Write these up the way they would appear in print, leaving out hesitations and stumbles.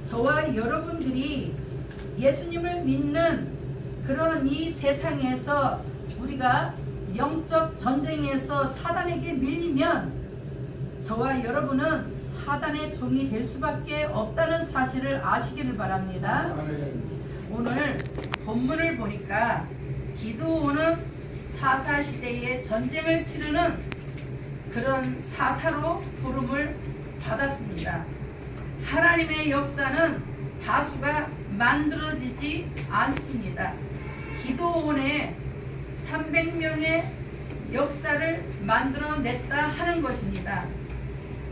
저와 여러분들이 예수님을 믿는 그런 이 세상에서 우리가 영적 전쟁에서 사단에게 밀리면 저와 여러분은 사단의 종이 될 수밖에 없다는 사실을 아시기를 바랍니다. 오늘 본문을 보니까 기드온은 사사시대의 전쟁을 치르는 그런 사사로 부름을 받았습니다. 하나님의 역사는 다수가 만들어지지 않습니다. 기드온의 300명의 역사를 만들어냈다 하는 것입니다.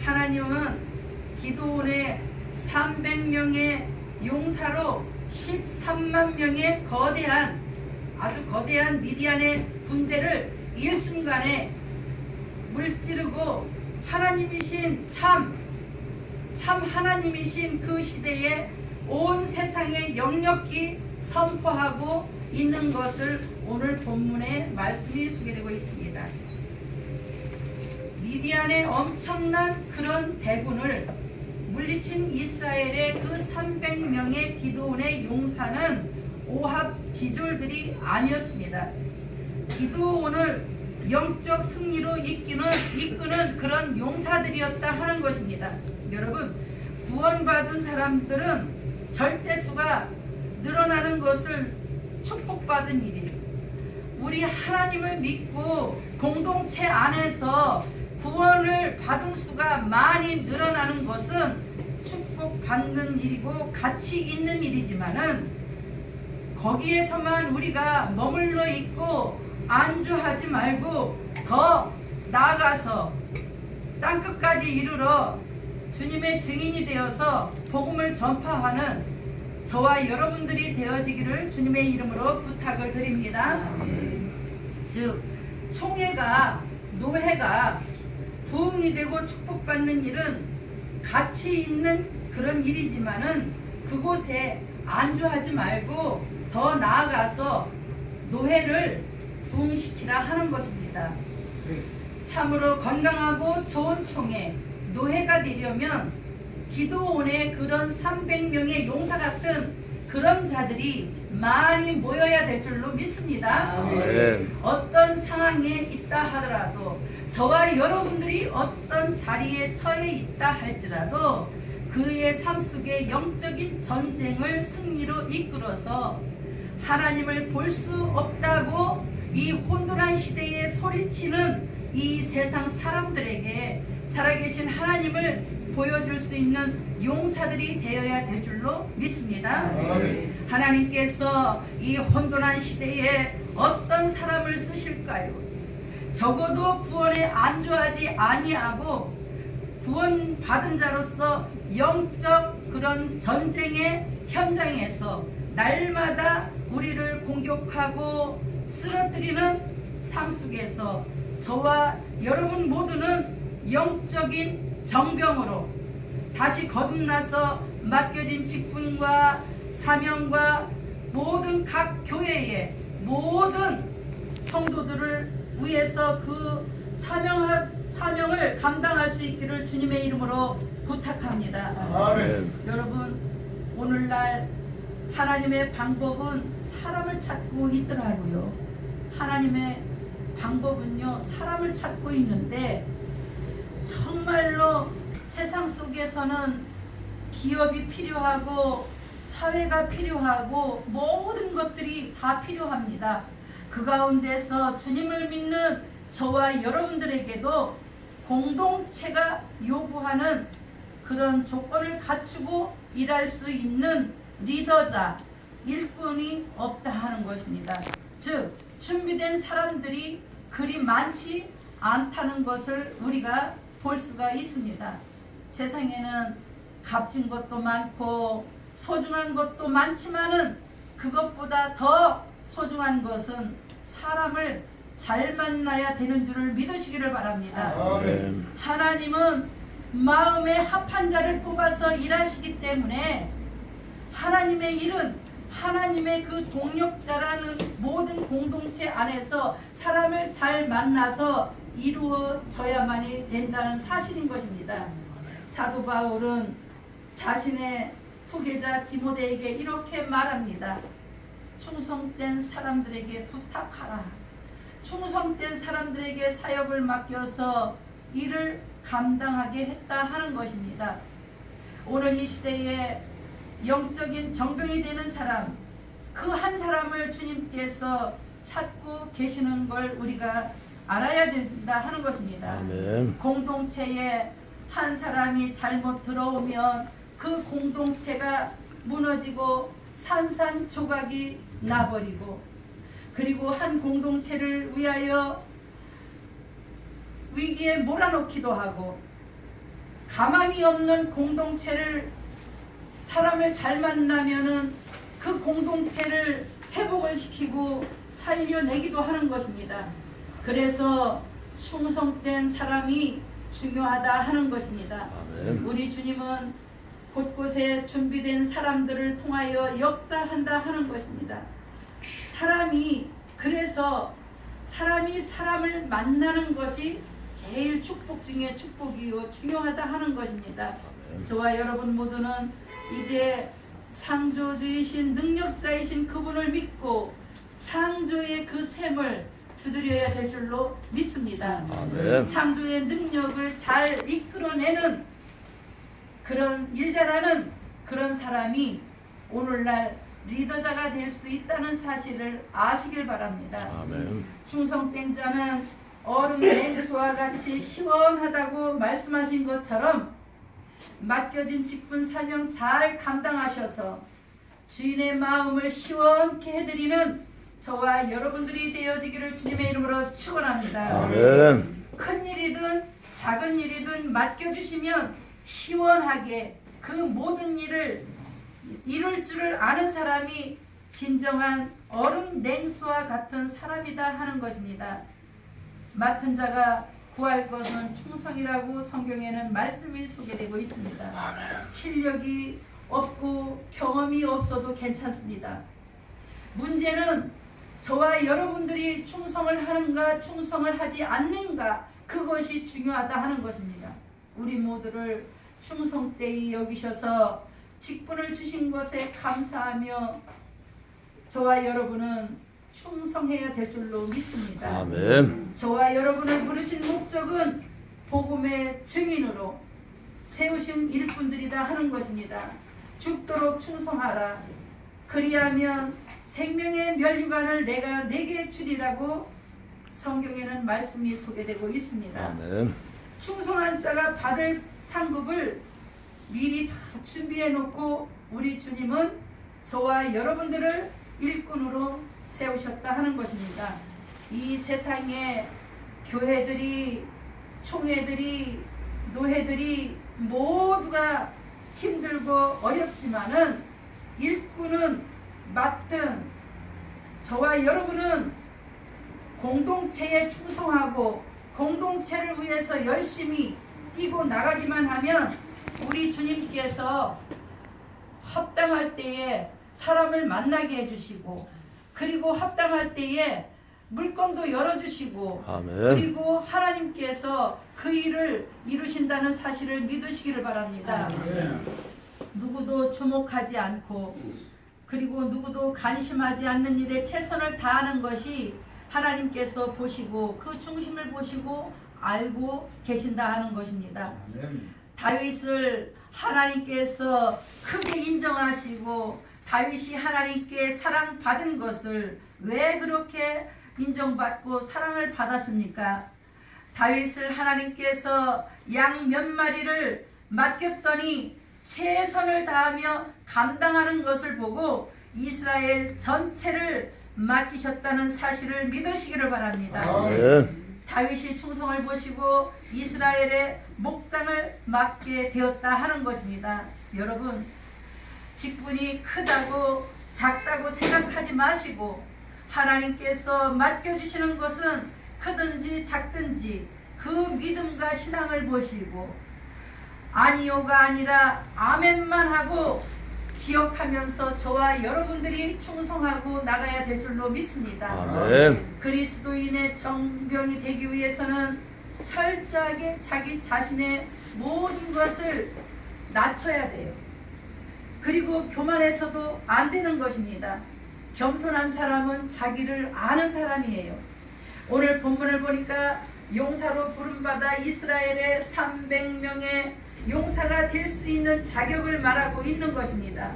하나님은 기드온의 300명의 용사로 13만 명의 아주 거대한 미디안의 군대를 일순간에 물찌르고 하나님이신 참 하나님이신 그 시대에 온 세상에 역력히 선포하고 있는 것을 오늘 본문의 말씀이 소개되고 있습니다. 미디안의 엄청난 그런 대군을 물리친 이스라엘의 그 300명의 기드온의 용사는 오합지졸들이 아니었습니다. 기드온을 영적 승리로 이끄는 그런 용사들이었다 하는 것입니다. 여러분, 구원받은 사람들은 절대수가 늘어나는 것을 축복받은 일이에요. 우리 하나님을 믿고 공동체 안에서 구원을 받은 수가 많이 늘어나는 것은 축복받는 일이고 가치 있는 일이지만은 거기에서만 우리가 머물러 있고 안주하지 말고 더 나아가서 땅끝까지 이르러 주님의 증인이 되어서 복음을 전파하는 저와 여러분들이 되어지기를 주님의 이름으로 부탁을 드립니다. 즉 총회가 노회가 부흥이 되고 축복받는 일은 가치 있는 그런 일이지만은 그곳에 안주하지 말고 더 나아가서 노회를 부흥시키라 하는 것입니다. 참으로 건강하고 좋은 총회 노회가 되려면 기드온의 그런 300명의 용사 같은 그런 자들이 많이 모여야 될 줄로 믿습니다. 어떤 상황에 있다 하더라도 저와 여러분들이 어떤 자리에 처해 있다 할지라도 그의 삶 속에 영적인 전쟁을 승리로 이끌어서 하나님을 볼 수 없다고 이 혼돈한 시대에 소리치는 이 세상 사람들에게 살아계신 하나님을 보여줄 수 있는 용사들이 되어야 될 줄로 믿습니다. 하나님께서 이 혼돈한 시대에 어떤 사람을 쓰실까요? 적어도 구원에 안주하지 아니하고 구원받은 자로서 영적 그런 전쟁의 현장에서 날마다 우리를 공격하고 쓰러뜨리는 삶 속에서 저와 여러분 모두는 영적인 정병으로 다시 거듭나서 맡겨진 직분과 사명과 모든 각 교회의 모든 성도들을 위해서 그 사명을 감당할 수 있기를 주님의 이름으로 부탁합니다. 아멘. 여러분, 오늘날 하나님의 방법은 사람을 찾고 있더라고요. 하나님의 방법은요, 사람을 찾고 있는데 정말로 세상 속에서는 기업이 필요하고 사회가 필요하고 모든 것들이 다 필요합니다. 그 가운데서 주님을 믿는 저와 여러분들에게도 공동체가 요구하는 그런 조건을 갖추고 일할 수 있는 리더자, 일꾼이 없다 하는 것입니다. 즉 준비된 사람들이 그리 많지 않다는 것을 우리가 볼 수가 있습니다. 세상에는 값진 것도 많고 소중한 것도 많지만은 그것보다 더 소중한 것은 사람을 잘 만나야 되는 줄을 믿으시기를 바랍니다. 아멘. 하나님은 마음에 합한 자를 뽑아서 일하시기 때문에 하나님의 일은 하나님의 그 동력자라는 모든 공동체 안에서 사람을 잘 만나서 이루어져야만이 된다는 사실인 것입니다. 사도 바울은 자신의 후계자 디모데에게 이렇게 말합니다. 충성된 사람들에게 부탁하라. 충성된 사람들에게 사역을 맡겨서 일을 감당하게 했다 하는 것입니다. 오늘 이 시대에 영적인 정병이 되는 사람, 그 한 사람을 주님께서 찾고 계시는 걸 우리가 알아야 된다 하는 것입니다. 아멘. 공동체에 한 사람이 잘못 들어오면 그 공동체가 무너지고 산산조각이 나버리고, 그리고 한 공동체를 위하여 위기에 몰아넣기도 하고, 가망이 없는 공동체를 사람을 잘 만나면은 그 공동체를 회복을 시키고 살려내기도 하는 것입니다. 그래서 충성된 사람이 중요하다 하는 것입니다. 아멘. 우리 주님은 곳곳에 준비된 사람들을 통하여 역사한다 하는 것입니다. 그래서 사람이 사람을 만나는 것이 제일 축복 중에 축복이요 중요하다 하는 것입니다. 저와 여러분 모두는 이제 창조주이신 능력자이신 그분을 믿고 창조의 그 셈을 두드려야 될 줄로 믿습니다. 아멘. 창조의 능력을 잘 이끌어내는 그런 일자라는 그런 사람이 오늘날 리더자가 될 수 있다는 사실을 아시길 바랍니다. 아멘. 충성된 자는 얼음 냉수와 같이 시원하다고 말씀하신 것처럼 맡겨진 직분 사명 잘 감당하셔서 주인의 마음을 시원케 해드리는 저와 여러분들이 되어지기를 주님의 이름으로 축원합니다. 아멘. 큰 일이든 작은 일이든 맡겨주시면 시원하게 그 모든 일을 이룰 줄을 아는 사람이 진정한 얼음 냉수와 같은 사람이다 하는 것입니다. 맡은 자가 구할 것은 충성이라고 성경에는 말씀이 소개되고 있습니다. 실력이 없고 경험이 없어도 괜찮습니다. 문제는 저와 여러분들이 충성을 하는가 충성을 하지 않는가, 그것이 중요하다 하는 것입니다. 우리 모두를 충성되이 여기셔서 직분을 주신 것에 감사하며 저와 여러분은 충성해야 될 줄로 믿습니다. 아멘. 저와 여러분을 부르신 목적은 복음의 증인으로 세우신 일꾼들이다 하는 것입니다. 죽도록 충성하라. 그리하면 생명의 면류관을 내가 내게 주리라고 성경에는 말씀이 소개되고 있습니다. 아멘. 충성한 자가 받을 상급을 미리 다 준비해 놓고 우리 주님은 저와 여러분들을 일꾼으로 세우셨다 하는 것입니다. 이 세상에 교회들이, 총회들이, 노회들이 모두가 힘들고 어렵지만은 일꾼은 맡은 저와 여러분은 공동체에 충성하고 공동체를 위해서 열심히 뛰고 나가기만 하면 우리 주님께서 합당할 때에 사람을 만나게 해주시고, 그리고 합당할 때에 물건도 열어주시고, 아멘. 그리고 하나님께서 그 일을 이루신다는 사실을 믿으시기를 바랍니다. 누구도 주목하지 않고 그리고 누구도 관심하지 않는 일에 최선을 다하는 것이 하나님께서 보시고 그 중심을 보시고 알고 계신다 하는 것입니다. 다윗을 하나님께서 크게 인정하시고 다윗이 하나님께 사랑받은 것을 왜 그렇게 인정받고 사랑을 받았습니까? 다윗을 하나님께서 양 몇 마리를 맡겼더니 최선을 다하며 감당하는 것을 보고 이스라엘 전체를 맡기셨다는 사실을 믿으시기를 바랍니다. 아멘. 다윗이 충성을 보시고 이스라엘의 목장을 맡게 되었다 하는 것입니다. 여러분, 직분이 크다고 작다고 생각하지 마시고 하나님께서 맡겨주시는 것은 크든지 작든지 그 믿음과 신앙을 보시고 아니요가 아니라 아멘만 하고 기억하면서 저와 여러분들이 충성하고 나가야 될 줄로 믿습니다. 아멘. 그리스도인의 정병이 되기 위해서는 철저하게 자기 자신의 모든 것을 낮춰야 돼요. 그리고 교만해서도 안 되는 것입니다. 겸손한 사람은 자기를 아는 사람이에요. 오늘 본문을 보니까 용사로 부름받아 이스라엘의 300명의 용사가 될 수 있는 자격을 말하고 있는 것입니다.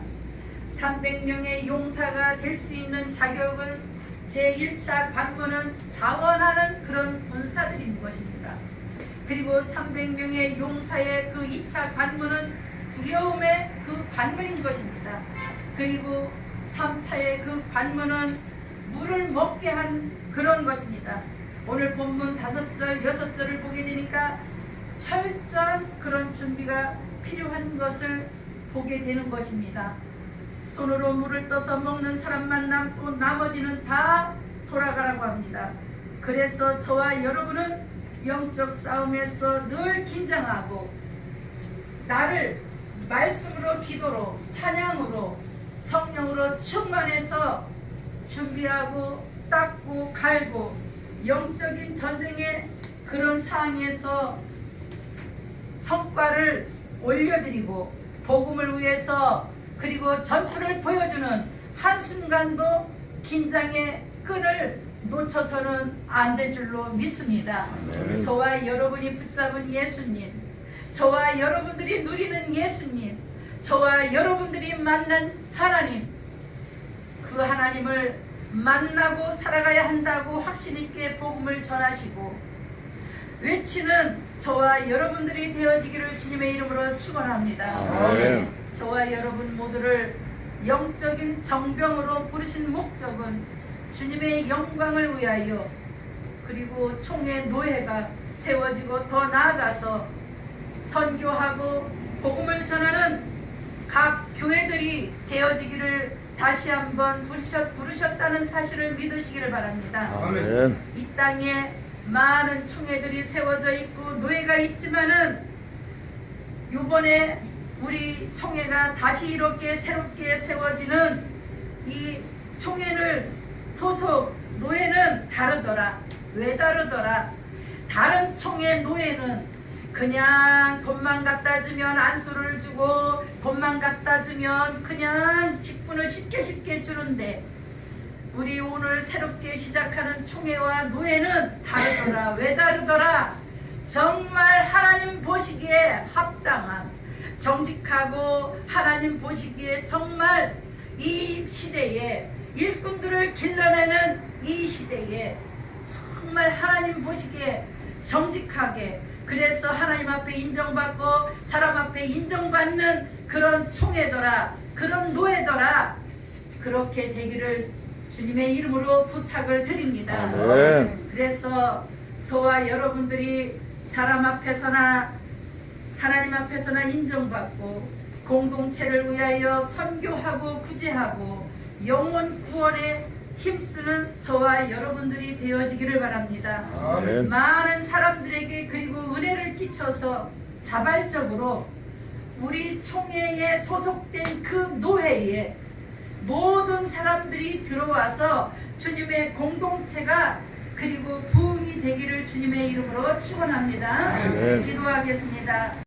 300명의 용사가 될 수 있는 자격은 제1차 관문은 자원하는 그런 군사들인 것입니다. 그리고 300명의 용사의 그 2차 관문은 두려움의 그 관문인 것입니다. 그리고 3차의 그 관문은 물을 먹게 한 그런 것입니다. 오늘 본문 5절, 6절을 보게 되니까 철저한 그런 준비가 필요한 것을 보게 되는 것입니다. 손으로 물을 떠서 먹는 사람만 남고 나머지는 다 돌아가라고 합니다. 그래서 저와 여러분은 영적 싸움에서 늘 긴장하고 나를 말씀으로, 기도로, 찬양으로, 성령으로 충만해서 준비하고 닦고 갈고 영적인 전쟁의 그런 상황에서 성과를 올려드리고 복음을 위해서 그리고 전투를 보여주는 한순간도 긴장의 끈을 놓쳐서는 안 될 줄로 믿습니다. 아멘. 저와 여러분이 붙잡은 예수님, 저와 여러분들이 누리는 예수님, 저와 여러분들이 만난 하나님, 그 하나님을 만나고 살아가야 한다고 확신 있게 복음을 전하시고 외치는 저와 여러분들이 되어지기를 주님의 이름으로 축원합니다. 아멘. 저와 여러분 모두를 영적인 정병으로 부르신 목적은 주님의 영광을 위하여 그리고 총회 노예가 세워지고 더 나아가서 선교하고 복음을 전하는 각 교회들이 되어지기를 다시 한번 부르셨다는 사실을 믿으시기를 바랍니다. 아멘. 이 땅에 많은 총회들이 세워져 있고 노예가 있지만은 요번에 우리 총회가 다시 이렇게 새롭게 세워지는 이 총회를 소속 노예는 다르더라. 왜 다르더라? 다른 총회 노예는 그냥 돈만 갖다 주면 안수를 주고 돈만 갖다 주면 그냥 직분을 쉽게 주는데 우리 오늘 새롭게 시작하는 총회와 노예는 다르더라. 왜 다르더라? 정말 하나님 보시기에 합당한 정직하고 하나님 보시기에 정말 이 시대에 일꾼들을 길러내는 이 시대에 정말 하나님 보시기에 정직하게 그래서 하나님 앞에 인정받고 사람 앞에 인정받는 그런 총회더라, 그런 노예더라. 그렇게 되기를 주님의 이름으로 부탁을 드립니다. 아멘. 그래서 저와 여러분들이 사람 앞에서나 하나님 앞에서나 인정받고 공동체를 위하여 선교하고 구제하고 영혼 구원에 힘쓰는 저와 여러분들이 되어지기를 바랍니다. 아멘. 많은 사람들에게 그리고 은혜를 끼쳐서 자발적으로 우리 총회에 소속된 그 노회에 모든 사람들이 들어와서 주님의 공동체가 그리고 부흥이 되기를 주님의 이름으로 축원합니다. 아멘. 기도하겠습니다.